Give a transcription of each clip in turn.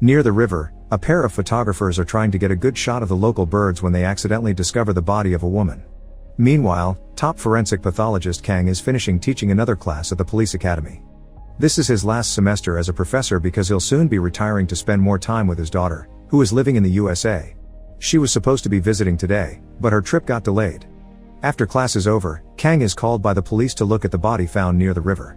Near the river, a pair of photographers are trying to get a good shot of the local birds when they accidentally discover the body of a woman. Meanwhile, top forensic pathologist Kang is finishing teaching another class at the police academy. This is his last semester as a professor because he'll soon be retiring to spend more time with his daughter, who is living in the USA. She was supposed to be visiting today, but her trip got delayed. After class is over, Kang is called by the police to look at the body found near the river.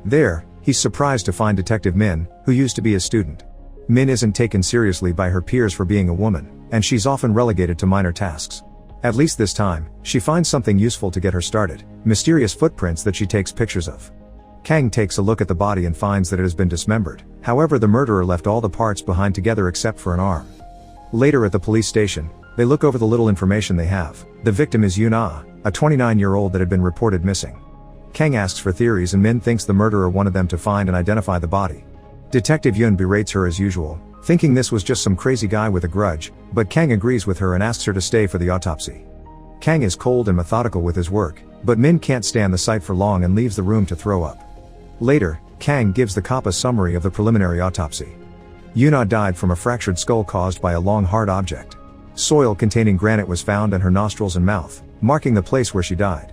There, he's surprised to find Detective Min, who used to be his student. Min isn't taken seriously by her peers for being a woman, and she's often relegated to minor tasks. At least this time, she finds something useful to get her started: mysterious footprints that she takes pictures of. Kang takes a look at the body and finds that it has been dismembered. However, the murderer left all the parts behind together except for an arm. Later at the police station, they look over the little information they have. The victim is Yuna, a 29-year-old that had been reported missing. Kang asks for theories and Min thinks the murderer wanted them to find and identify the body. Detective Yun berates her as usual, thinking this was just some crazy guy with a grudge, but Kang agrees with her and asks her to stay for the autopsy. Kang is cold and methodical with his work, but Min can't stand the sight for long and leaves the room to throw up. Later, Kang gives the cop a summary of the preliminary autopsy. Yuna died from a fractured skull caused by a long hard object. Soil containing granite was found in her nostrils and mouth, marking the place where she died.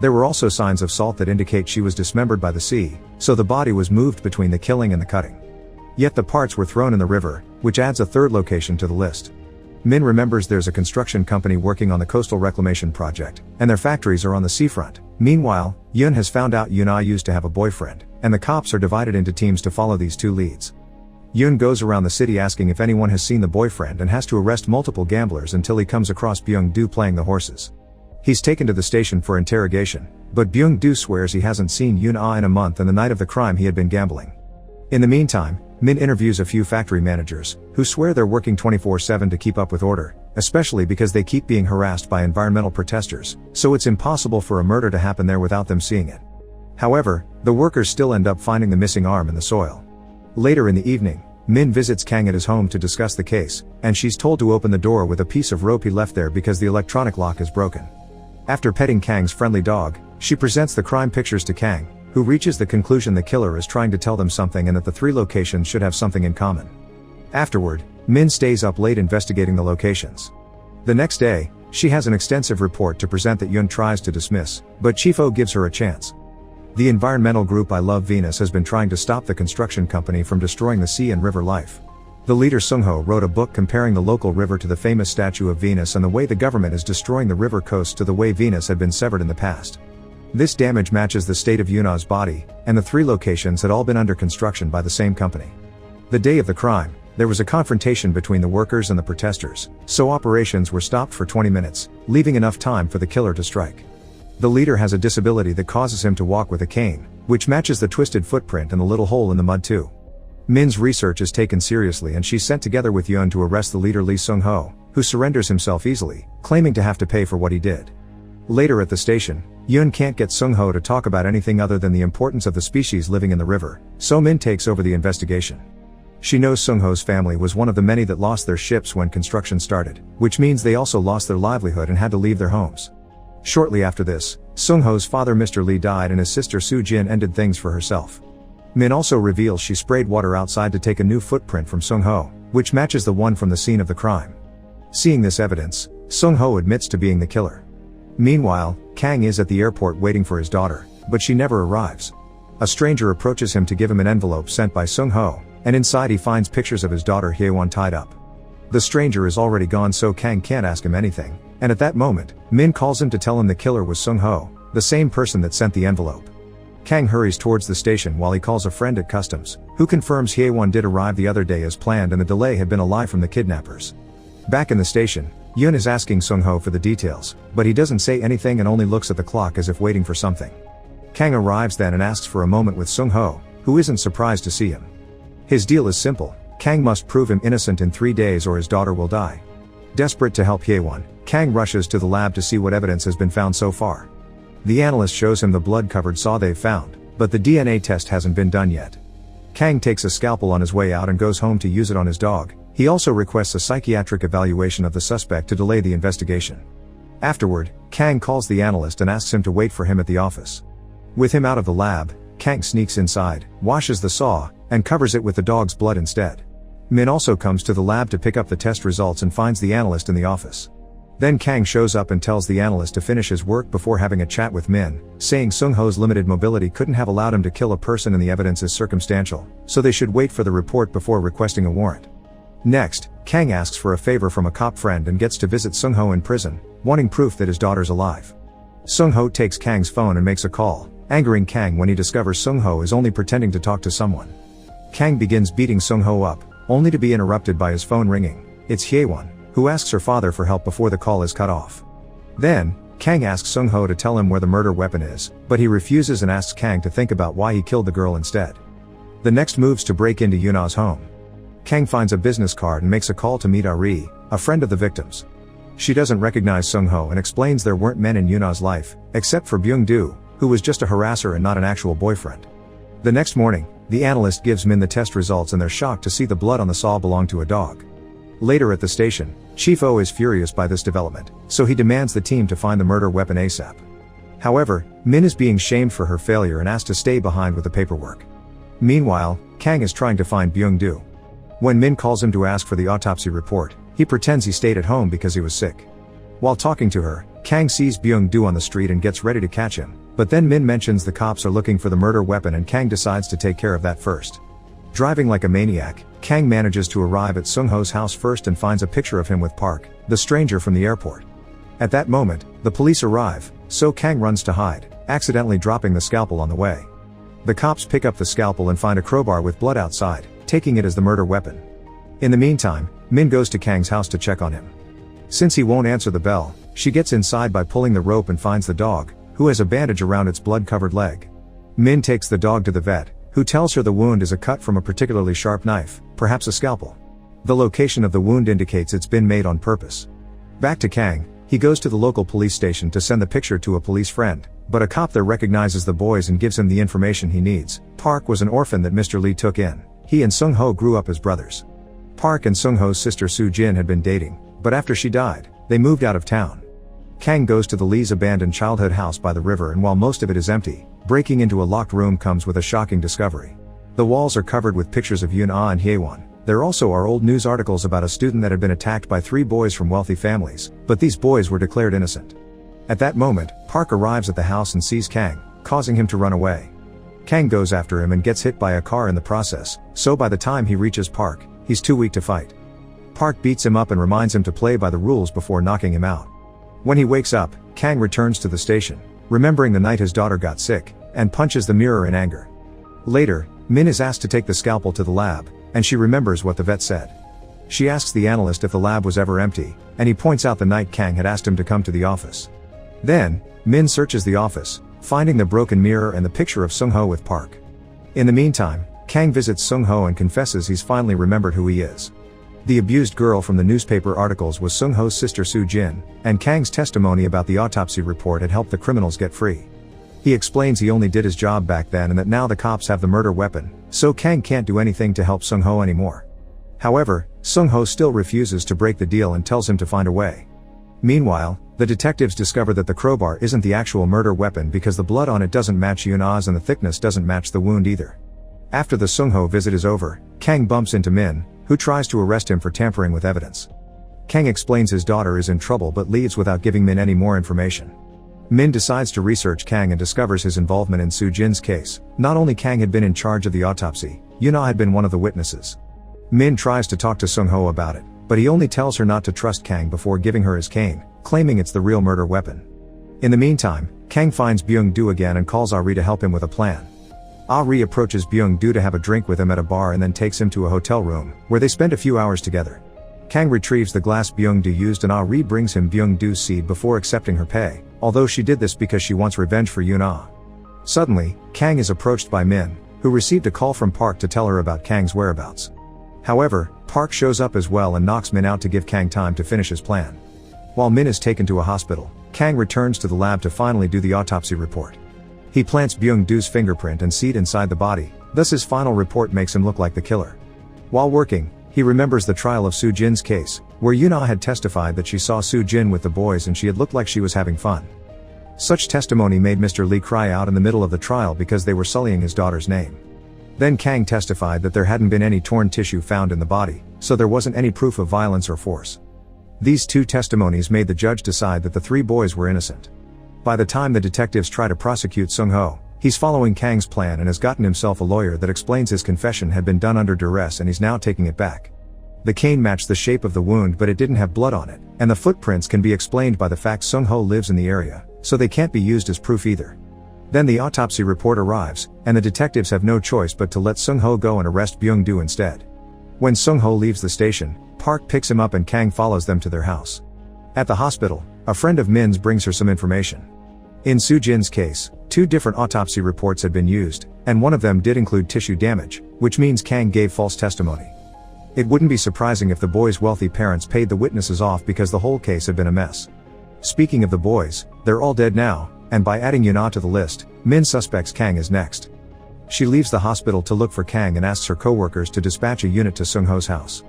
There were also signs of salt that indicate she was dismembered by the sea, so the body was moved between the killing and the cutting. Yet the parts were thrown in the river, which adds a third location to the list. Min remembers there's a construction company working on the coastal reclamation project, and their factories are on the seafront. Meanwhile, Yun has found out Yuna used to have a boyfriend, and the cops are divided into teams to follow these two leads. Yun goes around the city asking if anyone has seen the boyfriend and has to arrest multiple gamblers until he comes across Byung-do playing the horses. He's taken to the station for interrogation, but Byung-do swears he hasn't seen Yun-ah in a month and the night of the crime he had been gambling. In the meantime, Min interviews a few factory managers, who swear they're working 24/7 to keep up with order, especially because they keep being harassed by environmental protesters, so it's impossible for a murder to happen there without them seeing it. However, the workers still end up finding the missing arm in the soil. Later in the evening, Min visits Kang at his home to discuss the case, and she's told to open the door with a piece of rope he left there because the electronic lock is broken. After petting Kang's friendly dog, she presents the crime pictures to Kang, who reaches the conclusion the killer is trying to tell them something and that the three locations should have something in common. Afterward, Min stays up late investigating the locations. The next day, she has an extensive report to present that Yun tries to dismiss, but Chief O gives her a chance. The environmental group I Love Venus has been trying to stop the construction company from destroying the sea and river life. The leader Sung-ho wrote a book comparing the local river to the famous statue of Venus and the way the government is destroying the river coast to the way Venus had been severed in the past. This damage matches the state of Yuna's body, and the three locations had all been under construction by the same company. The day of the crime, there was a confrontation between the workers and the protesters, so operations were stopped for 20 minutes, leaving enough time for the killer to strike. The leader has a disability that causes him to walk with a cane, which matches the twisted footprint and the little hole in the mud too. Min's research is taken seriously and she's sent together with Yun to arrest the leader Lee Sung-ho, who surrenders himself easily, claiming to have to pay for what he did. Later at the station, Yun can't get Sung-ho to talk about anything other than the importance of the species living in the river, so Min takes over the investigation. She knows Sung-ho's family was one of the many that lost their ships when construction started, which means they also lost their livelihood and had to leave their homes. Shortly after this, Sung-ho's father Mr. Lee died and his sister Soo-jin ended things for herself. Min also reveals she sprayed water outside to take a new footprint from Sung-ho, which matches the one from the scene of the crime. Seeing this evidence, Sung-ho admits to being the killer. Meanwhile, Kang is at the airport waiting for his daughter, but she never arrives. A stranger approaches him to give him an envelope sent by Sung-ho, and inside he finds pictures of his daughter Hye-won tied up. The stranger is already gone so Kang can't ask him anything, and at that moment, Min calls him to tell him the killer was Sung-ho, the same person that sent the envelope. Kang hurries towards the station while he calls a friend at customs, who confirms Hye-won did arrive the other day as planned and the delay had been a lie from the kidnappers. Back in the station, Yun is asking Sung-ho for the details, but he doesn't say anything and only looks at the clock as if waiting for something. Kang arrives then and asks for a moment with Sung-ho, who isn't surprised to see him. His deal is simple: Kang must prove him innocent in 3 days or his daughter will die. Desperate to help Hye-won, Kang rushes to the lab to see what evidence has been found so far. The analyst shows him the blood-covered saw they've found, but the DNA test hasn't been done yet. Kang takes a scalpel on his way out and goes home to use it on his dog. He also requests a psychiatric evaluation of the suspect to delay the investigation. Afterward, Kang calls the analyst and asks him to wait for him at the office. With him out of the lab, Kang sneaks inside, washes the saw, and covers it with the dog's blood instead. Min also comes to the lab to pick up the test results and finds the analyst in the office. Then Kang shows up and tells the analyst to finish his work before having a chat with Min, saying Sung-ho's limited mobility couldn't have allowed him to kill a person and the evidence is circumstantial, so they should wait for the report before requesting a warrant. Next, Kang asks for a favor from a cop friend and gets to visit Sung-ho in prison, wanting proof that his daughter's alive. Sung-ho takes Kang's phone and makes a call, angering Kang when he discovers Sung-ho is only pretending to talk to someone. Kang begins beating Sung-ho up, only to be interrupted by his phone ringing. It's Hye-won, who asks her father for help before the call is cut off. Then, Kang asks Sung-ho to tell him where the murder weapon is, but he refuses and asks Kang to think about why he killed the girl instead. The next moves to break into Yuna's home. Kang finds a business card and makes a call to meet Ari, a friend of the victims. She doesn't recognize Sung-ho and explains there weren't men in Yuna's life, except for Byung-do, who was just a harasser and not an actual boyfriend. The next morning, the analyst gives Min the test results and they're shocked to see the blood on the saw belong to a dog. Later at the station, Chief O is furious by this development, so he demands the team to find the murder weapon ASAP. However, Min is being shamed for her failure and asked to stay behind with the paperwork. Meanwhile, Kang is trying to find Byung-do. When Min calls him to ask for the autopsy report, he pretends he stayed at home because he was sick. While talking to her, Kang sees Byung-do on the street and gets ready to catch him, but then Min mentions the cops are looking for the murder weapon and Kang decides to take care of that first. Driving like a maniac, Kang manages to arrive at Sung-ho's house first and finds a picture of him with Park, the stranger from the airport. At that moment, the police arrive, so Kang runs to hide, accidentally dropping the scalpel on the way. The cops pick up the scalpel and find a crowbar with blood outside, taking it as the murder weapon. In the meantime, Min goes to Kang's house to check on him. Since he won't answer the bell, she gets inside by pulling the rope and finds the dog, who has a bandage around its blood-covered leg. Min takes the dog to the vet, who tells her the wound is a cut from a particularly sharp knife, perhaps a scalpel. The location of the wound indicates it's been made on purpose. Back to Kang, he goes to the local police station to send the picture to a police friend, but a cop there recognizes the boys and gives him the information he needs. Park was an orphan that Mr. Lee took in. He and Sung-ho grew up as brothers. Park and Sung-ho's sister Soo-jin had been dating, but after she died, they moved out of town. Kang goes to the Lee's abandoned childhood house by the river and while most of it is empty, breaking into a locked room comes with a shocking discovery. The walls are covered with pictures of Yoon-ah and Hye-won. There also are old news articles about a student that had been attacked by 3 boys from wealthy families, but these boys were declared innocent. At that moment, Park arrives at the house and sees Kang, causing him to run away. Kang goes after him and gets hit by a car in the process, so by the time he reaches Park, he's too weak to fight. Park beats him up and reminds him to play by the rules before knocking him out. When he wakes up, Kang returns to the station, remembering the night his daughter got sick, and punches the mirror in anger. Later, Min is asked to take the scalpel to the lab, and she remembers what the vet said. She asks the analyst if the lab was ever empty, and he points out the night Kang had asked him to come to the office. Then, Min searches the office, finding the broken mirror and the picture of Sung-ho with Park. In the meantime, Kang visits Sung-ho and confesses he's finally remembered who he is. The abused girl from the newspaper articles was Sung-ho's sister Soo-jin, and Kang's testimony about the autopsy report had helped the criminals get free. He explains he only did his job back then and that now the cops have the murder weapon, so Kang can't do anything to help Sung-ho anymore. However, Sung-ho still refuses to break the deal and tells him to find a way. Meanwhile, the detectives discover that the crowbar isn't the actual murder weapon because the blood on it doesn't match Yoon-ah's and the thickness doesn't match the wound either. After the Sung-ho visit is over, Kang bumps into Min, who tries to arrest him for tampering with evidence. Kang explains his daughter is in trouble but leaves without giving Min any more information. Min decides to research Kang and discovers his involvement in Soo-jin's case. Not only Kang had been in charge of the autopsy, Yoon-ah had been one of the witnesses. Min tries to talk to Sung-ho about it, but he only tells her not to trust Kang before giving her his cane, claiming it's the real murder weapon. In the meantime, Kang finds Byung-do again and calls Ari to help him with a plan. Ari approaches Byung-do to have a drink with him at a bar and then takes him to a hotel room, where they spend a few hours together. Kang retrieves the glass Byung-do used and Ari brings him Byung-do's seed before accepting her pay, although she did this because she wants revenge for Yoon-ah. Suddenly, Kang is approached by Min, who received a call from Park to tell her about Kang's whereabouts. However, Park shows up as well and knocks Min out to give Kang time to finish his plan. While Min is taken to a hospital, Kang returns to the lab to finally do the autopsy report. He plants Byung-do's fingerprint and seed inside the body, thus his final report makes him look like the killer. While working, he remembers the trial of Soo-jin's case, where Yoon-ah had testified that she saw Soo-jin with the boys and she had looked like she was having fun. Such testimony made Mr. Lee cry out in the middle of the trial because they were sullying his daughter's name. Then Kang testified that there hadn't been any torn tissue found in the body, so there wasn't any proof of violence or force. These two testimonies made the judge decide that the three boys were innocent. By the time the detectives try to prosecute Seung-ho, he's following Kang's plan and has gotten himself a lawyer that explains his confession had been done under duress and he's now taking it back. The cane matched the shape of the wound but it didn't have blood on it, and the footprints can be explained by the fact Seung-ho lives in the area, so they can't be used as proof either. Then the autopsy report arrives, and the detectives have no choice but to let Seung-ho go and arrest Byung-do instead. When Seung-ho leaves the station, Park picks him up and Kang follows them to their house. At the hospital, a friend of Min's brings her some information. In Soo-jin's case, 2 different autopsy reports had been used, and one of them did include tissue damage, which means Kang gave false testimony. It wouldn't be surprising if the boys' wealthy parents paid the witnesses off because the whole case had been a mess. Speaking of the boys, they're all dead now, and by adding Yuna to the list, Min suspects Kang is next. She leaves the hospital to look for Kang and asks her co-workers to dispatch a unit to Seung-ho's house.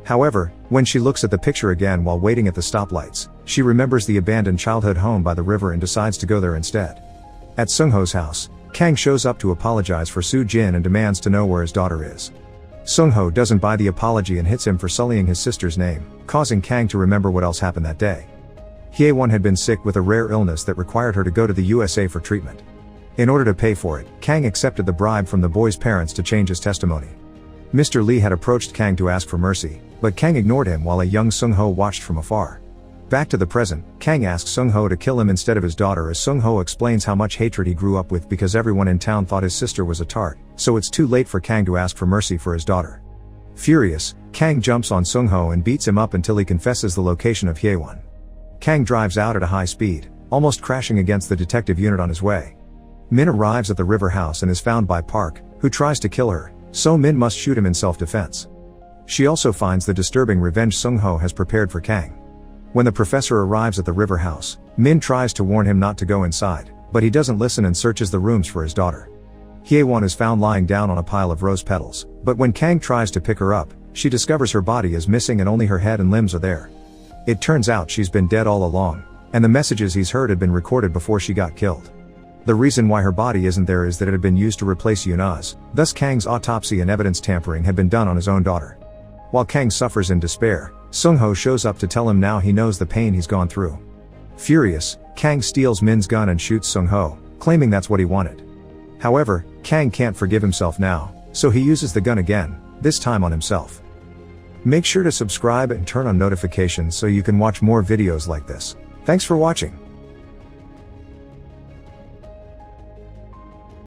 However, when she looks at the picture again while waiting at the stoplights, she remembers the abandoned childhood home by the river and decides to go there instead. At Seung-ho's house, Kang shows up to apologize for Soo-jin and demands to know where his daughter is. Seung-ho doesn't buy the apology and hits him for sullying his sister's name, causing Kang to remember what else happened that day. Hye-won had been sick with a rare illness that required her to go to the USA for treatment. In order to pay for it, Kang accepted the bribe from the boy's parents to change his testimony. Mr. Lee had approached Kang to ask for mercy, but Kang ignored him while a young Seung-ho watched from afar. Back to the present, Kang asks Seung-ho to kill him instead of his daughter as Seung-ho explains how much hatred he grew up with because everyone in town thought his sister was a tart, so it's too late for Kang to ask for mercy for his daughter. Furious, Kang jumps on Seung-ho and beats him up until he confesses the location of Hye-won. Kang drives out at a high speed, almost crashing against the detective unit on his way. Min arrives at the river house and is found by Park, who tries to kill her, so Min must shoot him in self-defense. She also finds the disturbing revenge Seung-ho has prepared for Kang. When the professor arrives at the river house, Min tries to warn him not to go inside, but he doesn't listen and searches the rooms for his daughter. Hye-won is found lying down on a pile of rose petals, but when Kang tries to pick her up, she discovers her body is missing and only her head and limbs are there. It turns out she's been dead all along, and the messages he's heard had been recorded before she got killed. The reason why her body isn't there is that it had been used to replace Yuna's, thus Kang's autopsy and evidence tampering had been done on his own daughter. While Kang suffers in despair, Seung-ho shows up to tell him now he knows the pain he's gone through. Furious, Kang steals Min's gun and shoots Seung-ho, claiming that's what he wanted. However, Kang can't forgive himself now, so he uses the gun again, this time on himself. Make sure to subscribe and turn on notifications so you can watch more videos like this. Thanks for watching.